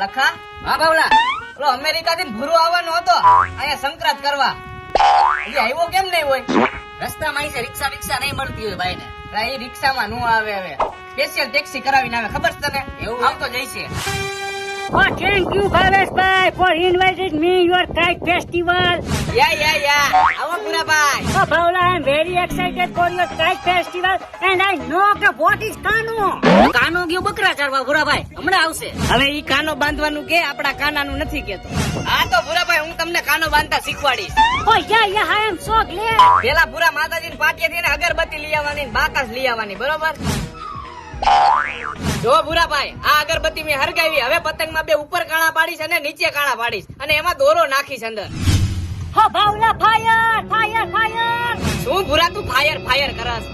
લખા હા બાવલા. પેલો અમેરિકા થી ભૂરો આવવાનો હતો અહીંયા સંક્રાંત કરવા. હજી આવ્યો કેમ નહીં હોય? રસ્તામાં છે રિક્ષા બિક્ષા નહીં મળતી હોય ભાઈ ને. એ રિક્ષામાં નું આવે હવે સ્પેશિયલ ટેક્સી કરાવીને આવે ખબર છે તને? એવું? આવતો જઈ છે. Oh, thank you, Bhaveshbhai, for inviting me your kite festival. યા આવો Bhurabhai. Oh, Bhavla, I'm very excited for your kite festival, and I know that what is Kano. કાનો ગયો બકરા ચારવા ભૂરાભાઈ, હમણાં આવશે. હવે ઈ કાનો બાંધવાનું કે આપડા કાનાનું નથી કેતો. હા તો ભૂરાભાઈ હું તમને કાનો બાંધતા શીખવાડીશ. Oh, yeah, I am so glad. પેલા ભૂરા માતાજીની પાટીએથી ને અગરબત્તી લઈ આવવાની ને બાકસ લઈ આવવાની બરોબર? જો ભૂરાભાઈ આ અગરબત્તી મેં હરગાવી. હવે પતંગમાં બે ઉપર કાણા પાડીશ અને નીચે કાણા પાડીશ અને એમાં દોરો નાખીશ અંદર. Oh, Bhavla, fire. શું ભૂરા તું ફાયર કરસ?